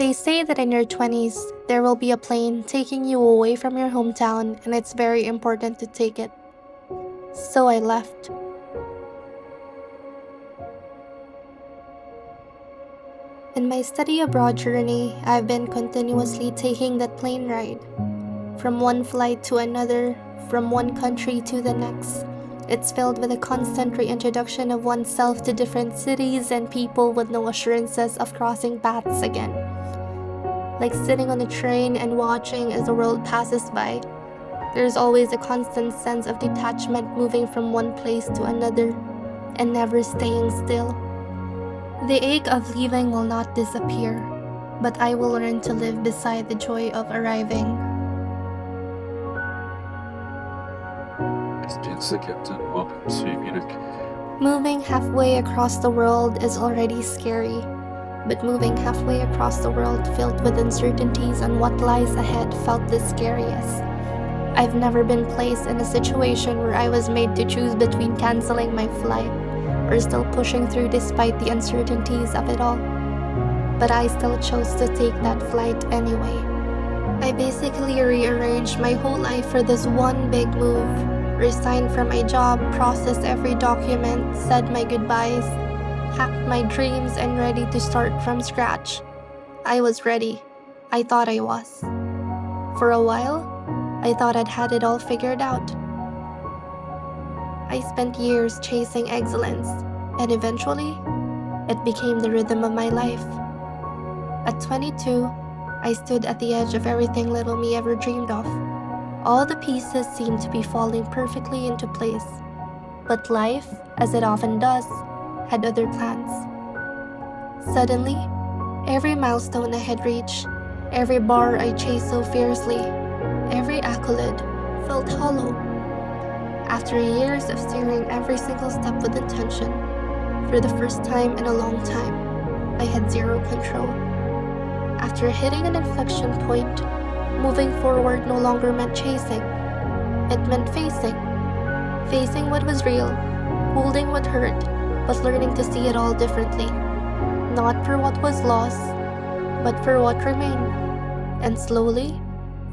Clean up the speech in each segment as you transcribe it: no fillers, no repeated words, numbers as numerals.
They say that in your 20s, there will be a plane taking you away from your hometown, and it's very important to take it. So I left. In my study abroad journey, I've been continuously taking that plane ride. From one flight to another, from one country to the next. It's filled with a constant reintroduction of oneself to different cities and people with no assurances of crossing paths again. Like sitting on a train and watching as the world passes by. There's always a constant sense of detachment, moving from one place to another and never staying still. The ache of leaving will not disappear, but I will learn to live beside the joy of arriving. Spencer, Captain, welcome to Munich. Moving halfway across the world is already scary, but moving halfway across the world filled with uncertainties on what lies ahead felt the scariest. I've never been placed in a situation where I was made to choose between canceling my flight or still pushing through despite the uncertainties of it all. But I still chose to take that flight anyway. I basically rearranged my whole life for this one big move. Resigned from my job, processed every document, said my goodbyes, hacked my dreams, and ready to start from scratch. I was ready. I thought I was. For a while, I thought I'd had it all figured out. I spent years chasing excellence, and eventually, it became the rhythm of my life. At 22, I stood at the edge of everything little me ever dreamed of. All the pieces seemed to be falling perfectly into place. But life, as it often does, had other plans. Suddenly, every milestone I had reached, every bar I chased so fiercely, every accolade felt hollow. After years of steering every single step with intention, for the first time in a long time, I had zero control. After hitting an inflection point, moving forward no longer meant chasing. It meant facing. Facing what was real, holding what hurt, but learning to see it all differently. Not for what was lost, but for what remained. And slowly,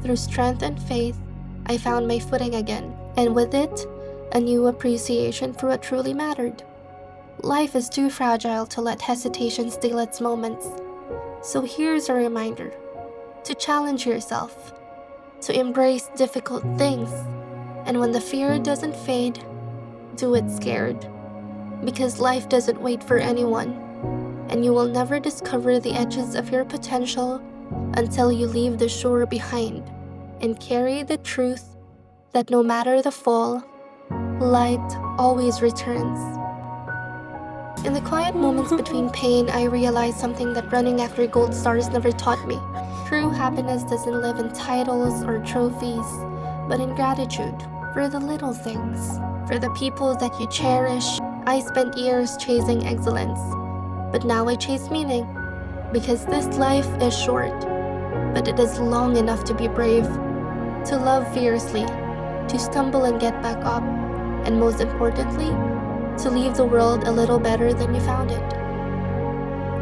through strength and faith, I found my footing again. And with it, a new appreciation for what truly mattered. Life is too fragile to let hesitation steal its moments. So here's a reminder. To challenge yourself, to embrace difficult things, and when the fear doesn't fade, do it scared. Because life doesn't wait for anyone, and you will never discover the edges of your potential until you leave the shore behind and carry the truth that no matter the fall, light always returns. In the quiet moments between pain, I realized something that running after gold stars never taught me. True happiness doesn't live in titles or trophies, but in gratitude for the little things, for the people that you cherish. I spent years chasing excellence, but now I chase meaning, because this life is short, but it is long enough to be brave, to love fiercely, to stumble and get back up, and most importantly, to leave the world a little better than you found it.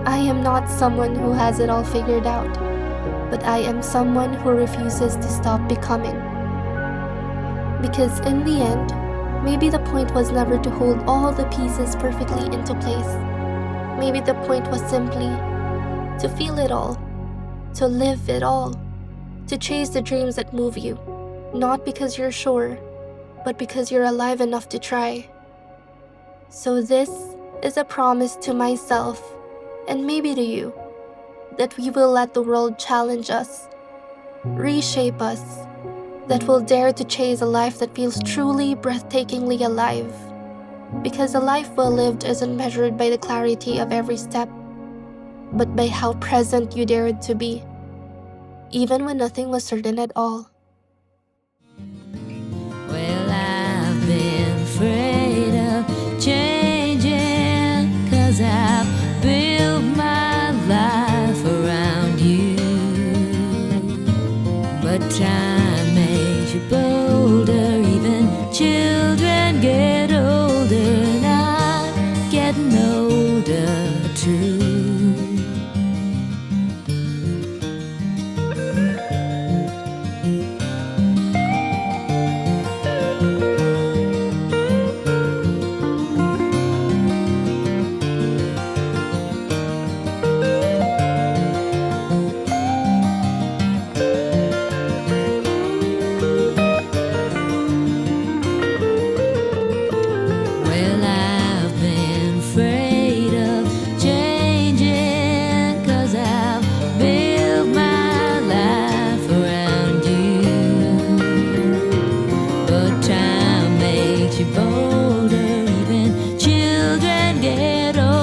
I am not someone who has it all figured out, but I am someone who refuses to stop becoming. Because in the end, maybe the point was never to hold all the pieces perfectly into place. Maybe the point was simply to feel it all, to live it all, to chase the dreams that move you, not because you're sure, but because you're alive enough to try. So this is a promise to myself, and maybe to you, that we will let the world challenge us, reshape us, that we'll dare to chase a life that feels truly breathtakingly alive. Because a life well lived isn't measured by the clarity of every step, but by how present you dared to be, even when nothing was certain at all. Well, I've been afraid of changing, 'cause I've built my life around you. But time makes you bolder, even children get older, and I'm getting older too. children get older.